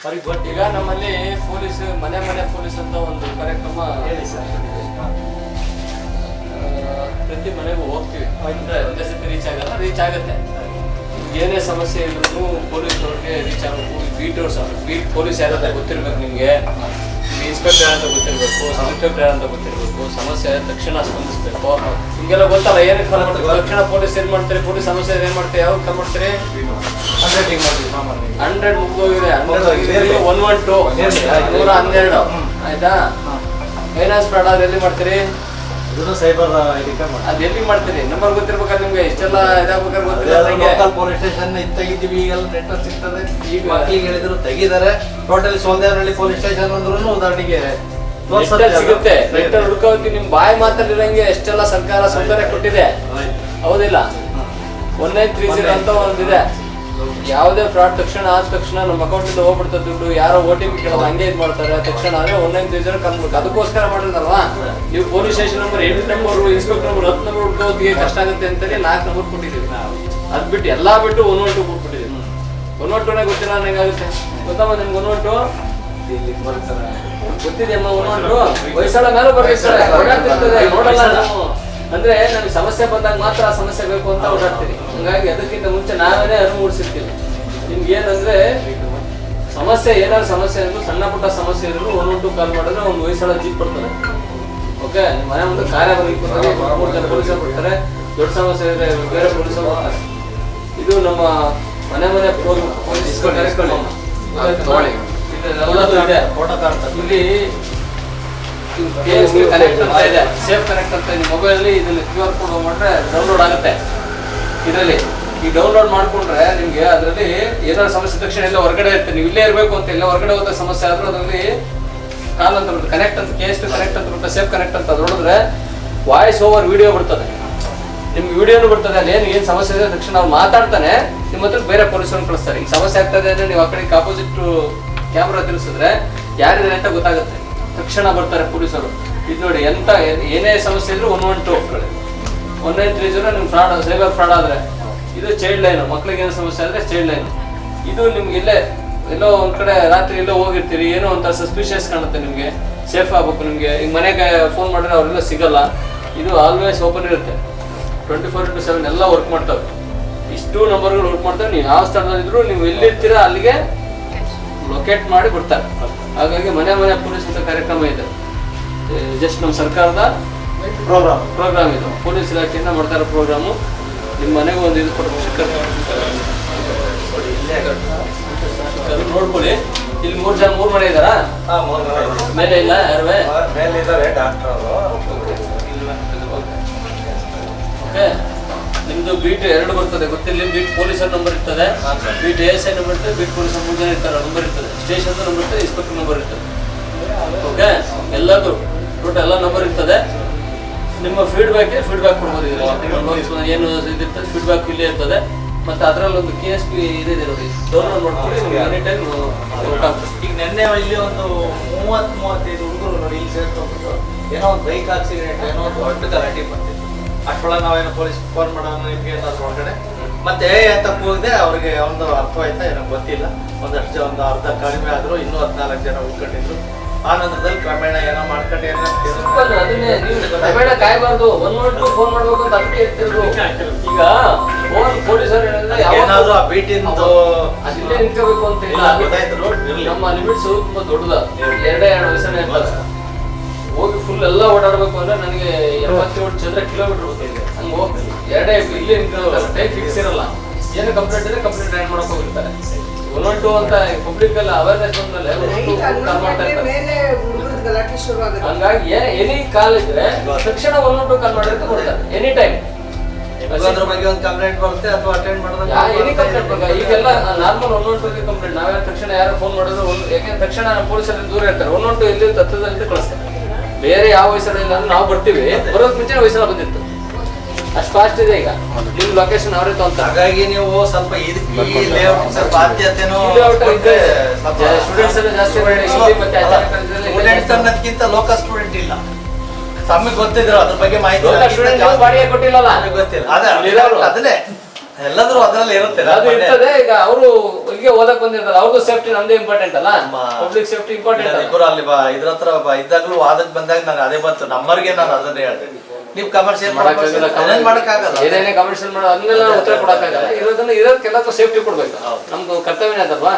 ಅವ್ರಿಗೆ ಗೊತ್ತು. ಈಗ ನಮ್ಮಲ್ಲಿ ಪೊಲೀಸ್ ಮನೆ ಪೊಲೀಸ್ ಅಂತ ಒಂದು ಕಾರ್ಯಕ್ರಮ ಹೇಳಿ ಸರ್. ಪ್ರತಿ ಮನೆಗೂ ಹೋಗ್ತೀವಿ. ಅಂದ್ರೆ ಒಂದೇ ಸತಿ ರೀಚ್ ಆಗಲ್ಲ, ರೀಚ್ ಆಗುತ್ತೆ. ಏನೇ ಸಮಸ್ಯೆ ಇದ್ರೂ ಪೊಲೀಸ್ ಅವ್ರಿಗೆ ರೀಚ್ ಆಗಬೇಕು. ಬೀಟ್ ಪೊಲೀಸ್ ಯಾರಂತ ಗೊತ್ತಿರ್ಬೇಕು ನಿಮ್ಗೆ, ಇನ್ಸ್ಪೆಕ್ಟರ್ ಅಂತ ಗೊತ್ತಿರ್ಬೇಕು, ಸಬ್ ಇನ್ಸ್ಪೆಕ್ಟರ್ ಅಂತ ಗೊತ್ತಿರ್ಬೇಕು. ಸಮಸ್ಯೆ ತಕ್ಷಣ ಸ್ಪಂದಿಸ್ಬೇಕು. ಹಿಂಗೆಲ್ಲ ಗೊತ್ತಲ್ಲ. ಏನಕ್ಕೆ ಕಾಲ್ ಮಾಡ್ತಾರೆ ತಕ್ಷಣ ಪೊಲೀಸ್ ಏನ್ ಮಾಡ್ತಾರೆ, ಪೊಲೀಸ್ ಸಮಸ್ಯೆ ಏನ್ ಮಾಡ್ತಾರೆ, ಯಾವಾಗ ಕಾಲ್ ಮಾಡ್ತಾರೆ? 100 ಮುಗಿದೋಗಿದೆ. 112 112 ಆಯ್ತಾ? ಫೈನಾನ್ಸ್ ಫ್ರಾಡ್ ಆದ್ರೆ ಎಲ್ಲಿ ಮಾಡ್ತೀರಿ? ಸೈಬರ್ ಅದ್ ಎಲ್ಲಿ ಮಾಡ್ತೀರಿ? ನಂಬರ್ ಗೊತ್ತಿರ್ಬೇಕಾದ್ರೆ ನಿಮ್ಗೆ ಇಷ್ಟೆಲ್ಲ ಇದಾಗ್ಬೇಕಾದ್ರೆ ಲೋಕಲ್ ಪೊಲೀಸ್ ಸ್ಟೇಷನ್ ತೆಗಿತೀವಿ. ಈಗೆಲ್ಲ ನೆಟ್ವರ್ಕ್ ಸಿಗ್ತದೆ. ಈಗ ಮಕ್ಕಳಿಗೆ ಹೇಳಿದ್ರು ತೆಗಿದಾರೆ. ಟೋಟಲಿ ಸೋಲ್ದೇವನಹಳ್ಳಿ ಪೊಲೀಸ್ ಸ್ಟೇಷನ್ ಅಂದ್ರೂ ಉದಾಹರಣೆಗೆ ಸಿಗುತ್ತೆ. ನೆಟ್ ಹುಡ್ಕೋತಿ ನಿಮ್ ಬಾಯಿ ಮಾತಾಡಿರಂಗೆ ಎಷ್ಟೆಲ್ಲ ಸರ್ಕಾರ ಸೌಕರ್ಯ ಕೊಟ್ಟಿದೆ, ಹೌದಿಲ್ಲ? 1930 ಅಂತ ಒಂದಿದೆ. ಯಾವುದೇ ಫ್ರಾಡ್ ತಕ್ಷಣ ಆದ ತಕ್ಷಣ ನಮ್ಮ ಅಕೌಂಟ್ ಇಂದ ಹೋಗ್ಬಿಡ್ತದೆ ದುಡ್ಡು. ಯಾರೋ OTP ಕೇಳೋದು ಹಂಗೆ ಇದು ಮಾಡ್ತಾರೆ. ತಕ್ಷಣ ಆದ್ರೆ 1930 ಕನ್ಬೇಕು. ಅದಕ್ಕೋಸ್ಕರ ಮಾಡಿದ್ರಲ್ವಾ ನೀವು police station number 8 number, inspector number 10 number ಹುಡ್ಕೋದಿಗೆ ಕಷ್ಟ ಆಗುತ್ತೆ ಅಂತೇಳಿ 4 ನಂಬರ್ ಕೊಟ್ಟಿದ್ದೀವಿ. ಅದ್ ಬಿಟ್ಟು ಎಲ್ಲಾ ಬಿಟ್ಟು 112 ಕೊಟ್ಬಿಟ್ಟಿದ್ದೀವಿ. 112 ಗೊತ್ತಿಲ್ಲ ಹೆಂಗಾಗುತ್ತೆ ಗೊತ್ತಮ್ಮ ನಿಮ್ಗೆ? 112 ಗೊತ್ತಿದೆಯಮ್ಮ? 112 ವಯಸ್ಸಾದ ಮೇಲೆ ಓಡಾಡ್ತಿರ್ತದೆ. ನೋಡಲ್ಲ ನಾವು. ಅಂದ್ರೆ ನಮ್ಗೆ ಸಮಸ್ಯೆ ಬಂದಾಗ ಮಾತ್ರ ಆ ಸಮಸ್ಯೆ ಬೇಕು ಅಂತ ಓಡಾಡ್ತೀವಿ. ಹಂಗಾಗಿ ಅದಕ್ಕಿಂತ ಮುಂಚೆ ನಾವೇನೇ ಅರಿವು ಮೂಡಿಸಿರ್ತೀವಿ. ನಿಮ್ಗೆ ಏನಂದ್ರೆ ಸಮಸ್ಯೆ, ಏನಾದ್ರು ಸಮಸ್ಯೆ ಅಂದ್ರೂ ಸಣ್ಣ ಪುಟ್ಟ ಸಮಸ್ಯೆ ಇದ್ರು 112 ಕಾಲ್ ಮಾಡಿದ್ರೆ ಒಂದು ವಯಸ್ಸಾದ ಜೀಪ್ ಬರ್ತದೆ. ಓಕೆ, ಮನೆ ಮುಂದೆ ಕಾರ್ಯ ಬರ್ತಾರೆ, 3 ಜನ ಪೊಲೀಸರು ಬರ್ತಾರೆ. ದೊಡ್ಡ ಸಮಸ್ಯೆ ಇದೆ, ಬೇರೆ ಪೊಲೀಸರು ಬರ್ತಾರೆ. ಇದು ನಮ್ಮ ಮನೆ ಪೊಲೀಸ್ ಇಲ್ಲಿ ಕನೆಕ್ಟ್ ಅಂತ ಇದೆ, ಸೇಫ್ ಕನೆಕ್ಟ್ ಅಂತ ಇದೆ. ಮೊಬೈಲಲ್ಲಿ ಇದನ್ನ QR ಕೋಡ್ ಮಾಡ್ರೆ ಡೌನ್ಲೋಡ್ ಆಗುತ್ತೆ. ಇದರಲ್ಲಿ ಈ ಡೌನ್ಲೋಡ್ ಮಾಡ್ಕೊಂಡ್ರೆ ನಿಮ್ಗೆ ಅದರಲ್ಲಿ ಏನಾದ್ರು ಸಮಸ್ಯೆ ತಕ್ಷಣ ಎಲ್ಲ ಹೊರಗಡೆ ಇರುತ್ತೆ. ನೀವು ಇಲ್ಲೇ ಇರಬೇಕು ಅಂತ ಇಲ್ಲ, ಹೊರಗಡೆ ಹೋದ ಸಮಸ್ಯೆ ಆದ್ರೂ ಅದರಲ್ಲಿ ಕಾಲ್ ಅಂತ ಬರುತ್ತೆ, ಕನೆಕ್ಟ್ ಅಂತ, KS ಕನೆಕ್ಟ್ ಅಂತ ಬರುತ್ತೆ, ಸೇಫ್ ಕನೆಕ್ಟ್ ಅಂತ ನೋಡಿದ್ರೆ ವಾಯ್ಸ್ ಓವರ್ ವಿಡಿಯೋ ಬರ್ತದೆ. ನಿಮ್ಗೆ ವಿಡಿಯೋನು ಬರ್ತದೆ. ಅಲ್ಲಿ ಏನು ಸಮಸ್ಯೆ ಇದೆ ತಕ್ಷಣ ಅವ್ರು ಮಾತಾಡ್ತಾನೆ ನಿಮ್ಮ ಹತ್ರ ಬೇರೆ ಪೊಲೀಸರನ್ನು ಕಳಿಸ್ತಾರೆ. ಈಗ ಸಮಸ್ಯೆ ಆಗ್ತದೆ ಅಂದ್ರೆ ನೀವು ಆ ಕಡೆಗೆ ಆಪೋಸಿಟ್ ಕ್ಯಾಮ್ರಾ ತಿರ್ಸಿದ್ರೆ ಯಾರಿದ್ದಾರೆ ಅಂತ ಗೊತ್ತಾಗುತ್ತೆ. ತಕ್ಷಣ ಬರ್ತಾರೆ ಪೊಲೀಸರು. ಇದು ನೋಡಿ, ಎಂತ ಏನೇ ಸಮಸ್ಯೆ ಇದ್ರು 112 1930 ನಿಮ್ಗೆ ಫ್ರಾಡ್, ಸೈಬರ್ ಫ್ರಾಡ್ ಆದ್ರೆ ಇದು ಚೈಲ್ಡ್ ಲೈನ್. ಮಕ್ಳಿಗೆ ಏನೋ ಸಮಸ್ಯೆ ಆದ್ರೆ ಚೈಲ್ಡ್ ಲೈನ್. ಇದು ನಿಮ್ಗೆ ಎಲ್ಲೋ ಒಂದ್ ಕಡೆ ರಾತ್ರಿ ಎಲ್ಲೋ ಹೋಗಿರ್ತೀರಿ, ಏನೋ ಒಂಥರ ಸಸ್ಪಿಷಿಯಸ್ ಕಾಣುತ್ತೆ, ನಿಮ್ಗೆ ಸೇಫ್ ಆಗ್ಬೇಕು. ನಿಮ್ಗೆ ಈಗ ಮನೆಗೆ ಫೋನ್ ಮಾಡಿದ್ರೆ ಅವರೆಲ್ಲ ಸಿಗಲ್ಲ. ಇದು ಆಲ್ವೇಸ್ ಓಪನ್ ಇರುತ್ತೆ. 24/7 ಎಲ್ಲ ವರ್ಕ್ ಮಾಡ್ತವೆ. ಇಷ್ಟು ನಂಬರ್ಗಳು ವರ್ಕ್ ಮಾಡ್ತವೆ. ನೀವು ಯಾವ ಸ್ಥಳದಲ್ಲಿದ್ರು ನೀವು ಎಲ್ಲಿರ್ತೀರಾ ಅಲ್ಲಿಗೆ ಲೊಕೇಟ್ ಮಾಡಿ ಬಿಡ್ತಾರೆ. ಹಾಗಾಗಿ ಮನೆ ಪೊಲೀಸ್ ಅಂತ ಕಾರ್ಯಕ್ರಮ ಇದೆ. ಜಸ್ಟ್ ನಮ್ಮ ಸರ್ಕಾರದ ಪ್ರೋಗ್ರಾಮ್ ಇದು. ಪೊಲೀಸ್ ಇಲಾಖೆಯಿಂದ ಮಾಡ್ತಾ ಇರೋ ಪ್ರೋಗ್ರಾಮು. ನಿಮ್ಮ ಮನೆಗೆ ಒಂದು ಇದು ಕೊಟ್ಟು ನೋಡ್ಕೊಳ್ಳಿ. ಇಲ್ಲಿ 3 ಮನೆ ಇದ್ದಾರಾ? ಮೇಲೆ ಇಲ್ಲ ಯಾರುವೆ? ಓಕೆ, ನಿಮ್ದು ಬೀಟ್ 2 ಬರ್ತದೆ ಗೊತ್ತಿಲ್ಲ. ಬೀಟ್ ಪೊಲೀಸರ ನಂಬರ್ ಇರ್ತದೆ, ಬೀಟ್ ASI ನಂಬರ್ ಇರ್ತದೆ, ಬೀಟ್ ಪೊಲೀಸರ್ 3 ಜನ ಇರ್ತಾರೆ ನಂಬರ್ ಇರ್ತದೆ, ಸ್ಟೇಷನ್ ನಂಬರ್ ಇರ್ತದೆ, ಇನ್ಸ್ಪೆಕ್ಟರ್ ನಂಬರ್ ಇರ್ತದೆ. ಓಕೆ, ಎಲ್ಲದು ಟೋಟಲ್ ಎಲ್ಲ ನಂಬರ್ ಇರ್ತದೆ. ನಿಮ್ಮ ಫೀಡ್ಬ್ಯಾಕ್ ಕೊಡ್ಬೋದು. ಏನು ಇದಿರ್ತದೆ ಫೀಡ್ಬ್ಯಾಕ್ ಇಲ್ಲೇ ಇರ್ತದೆ. ಮತ್ತೆ ಅದರಲ್ಲಿ ಒಂದು KSP ಇದೆ ನೋಡಿ, ಡೌನ್ಲೋಡ್ ಮಾಡ್ಕೊಂಡು ಎನಿ ಟೈಮ್ ವರ್ಕ್ ಆಗ್ತದೆ. ಈಗ ನೆನ್ನೆ ಇಲ್ಲಿ ಒಂದು 30-35 ಹುಡುಗರು ನೋಡಿ ಇಲ್ಲಿ ಸೇರ್ಕೊಂಡು ಏನೋ ಒಂದು ಬೈಕ್ ಆಕ್ಸಿಡೆಂಟ್, ಏನೋ ಒಂದು ದೊಡ್ಡ ಗಲಾಟೆ ಬರ್ತಿತ್ತು. ಅಷ್ಟೊಳಗೆ ನಾವೇನೋ ಪೊಲೀಸ್ ಫೋನ್ ಮಾಡೋಣ ನಿಮಗೆ ಏನಾದ್ರು ಒಳಗಡೆ ಮತ್ತೆ ಅಂತ ಕೂಗಿದೆ. ಅವ್ರಿಗೆ ಒಂದು ಅರ್ಥವಾಯ್ತಾ ಏನೋ ಗೊತ್ತಿಲ್ಲ. ಒಂದಷ್ಟು ಒಂದು ಅರ್ಧ ಕಡಿಮೆ ಆದ್ರು, ಇನ್ನೂ 14 ಜನ ಉಳ್ಕೊಂಡಿದ್ರು. ಆ ನಂತರದಲ್ಲಿ ಕ್ರಮೇಣ ಏನೋ ಮಾಡ್ಕೊಂಡು ಅದನ್ನೇ ನೀವು ಕ್ರಮೇಣ ಕಾಯಬಾರ್ದು. 112 ಫೋನ್ ಮಾಡ್ಬೇಕು ಅಂತ ಅದಕ್ಕೆ ಇರ್ತಿದ್ರು. ಈಗ ಫೋನ್ ಪೊಲೀಸರು ಏನಾದ್ರು ಆ ಬೀಟಿಂದು ಅದಿಲ್ಲೇ ನಿಂತ್ಕೋಬೇಕು ಅಂತ ಇಲ್ಲ. ನಮ್ಮ ಲಿಮಿಟ್ಸ್ ತುಂಬಾ ದೊಡ್ಡದ. 2 ವಯಸ್ಸನೇ ಇರ್ತದೆ. ಹೋಗಿ ಫುಲ್ ಎಲ್ಲ ಓಡಾಡ್ಬೇಕು ಅಂದ್ರೆ ನನಗೆ 77 ಕಿಲೋಮೀಟರ್ ಗೊತ್ತಿದೆ. ಹಂಗೆ ಹೋಗ್ತೀನಿ 2 ಇಲ್ಲಿ ನಿಂತ್ಕೊಳ್ಳಲ್ಲ, ಟೈಮ್ ಫಿಕ್ಸ್ ಇರಲ್ಲ. ಏನು ಕಂಪ್ಲೇಂಟ್ ಇದೆ ಕಂಪ್ಲೇಂಟ್ ರೈಡ್ ಮಾಡಕ್ ಹೋಗಿರ್ತಾರೆ. 112 ಅಂತ ಪಬ್ಲಿಕ್ ಎಲ್ಲ ಅವೇರ್ನೆಸ್ ಬಂದ್ಮೇಲೆ ಹಂಗಾಗಿ ಎನಿ ಕಾಲ್ ಇದ್ರೆ ತಕ್ಷಣ 112 ಕಾಲ್ ಮಾಡಿದ್ರೆ ಕೊಡ್ತಾರೆ ಎನಿ ಟೈಮ್. ಅದ್ರ ಬಗ್ಗೆ ಒಂದು ಕಂಪ್ಲೇಂಟ್ ಬರುತ್ತೆ ಅಥವಾ ಅಟೆಂಡ್ ಮಾಡಿದ್ರೆ ಎನಿ ಕಂಪ್ಲೇಂಟ್ ಬಗ್ಗೆ. ಈಗೆಲ್ಲ ನಾರ್ಮಲ್ 112 ಕಂಪ್ಲೇಂಟ್ ನಾವೇ ತಕ್ಷಣ ಯಾರು ಫೋನ್ ಮಾಡಿದ್ರು ಯಾಕೆಂದ್ರೆ ತಕ್ಷಣ ಪೊಲೀಸರಲ್ಲಿ ದೂರ ಇರ್ತಾರೆ. 112 ಇಲ್ಲಿ ಹತ್ತಿರದಲ್ಲಿ ಕಳಿಸ್ತಾರೆ. ಬೇರೆ ಯಾವ ವಯಸ್ಸಲ್ಲಿ ಇಲ್ಲ ಅಂದ್ರೆ ನಾವು ಬರ್ತೀವಿ, ಬರೋದಕ್ಕೆ ಮುಂಚೆ ವಯಸ್ಸಲ್ಲ ಬಂದಿತ್ತು. ಅಷ್ಟು ಫಾಸ್ಟ್ ಇದೆ ಈಗ. ನಿಮ್ ಲೊಕೇಶನ್ ಅವರೇ ತಗೊಂತಾರೆ. ಹಾಗಾಗಿ ನೀವು ಸ್ವಲ್ಪ ಸ್ವಲ್ಪ ಆದ್ಯತೆನೂ ಸ್ಟೂಡೆಂಟ್ಸ್ ಎಲ್ಲ ಜಾಸ್ತಿ ಸ್ಟೂಡೆಂಟ್ಸ್ ಅನ್ನೋದಕ್ಕಿಂತ ಲೋಕಲ್ ಸ್ಟೂಡೆಂಟ್ ಇಲ್ಲ. ತಮಗೆ ಗೊತ್ತಿದ್ರು ಅದ್ರ ಬಗ್ಗೆ ಮಾಹಿತಿ ಬಾಡಿಗೆ ಕೊಟ್ಟಿಲ್ಲ, ಗೊತ್ತಿಲ್ಲ. ಅದನ್ನೇ ಎಲ್ಲಾದ್ರೂ ಅದ್ರಲ್ಲಿ ಇರುತ್ತೆ. ಅದು ಇರ್ತದೆ. ಈಗ ಅವರು ಇಲ್ಲಿಗೆ ಓದಕ್ ಬಂದಿರ್ತಾರೆ, ಅವ್ರದ್ದು ಸೇಫ್ಟಿ ನಮ್ದು ಇಂಪಾರ್ಟೆಂಟ್ ಅಲ್ಲ, ಪಬ್ಲಿಕ್ ಸೇಫ್ಟಿ ಇಂಪಾರ್ಟೆಂಟ್. ಇಬ್ಬರು ಅಲ್ಲಿ ಇದ್ರ ಹತ್ರ ಇದ್ದಾಗಲೂ ವಾದಕ್ ಬಂದಾಗ ನಾನು ಅದೇ ಬಂತು ನಮ್ಮವ್ರಿಗೆ, ನಾನು ಅದನ್ನೇ ಹೇಳಿದೆ. ನೀವು ಕಮರ್ಷಿಯಲ್ ಮಾಡಕ್ಕಾಗಲ್ಲ, ಏನೇನೇ ಕಮರ್ಷಿಯಲ್ ಮಾಡೋ ಅದನ್ನೆಲ್ಲ ಉತ್ತರ ಕೊಡಕ್ಕಾಗಲ್ಲ. ಇರೋದನ್ನ ಇರೋದಕ್ಕೆಲ್ಲ ಸೇಫ್ಟಿ ಕೊಡ್ಬೇಕು, ನಮ್ದು ಕರ್ತವ್ಯನೇ ಅದಲ್ವಾ.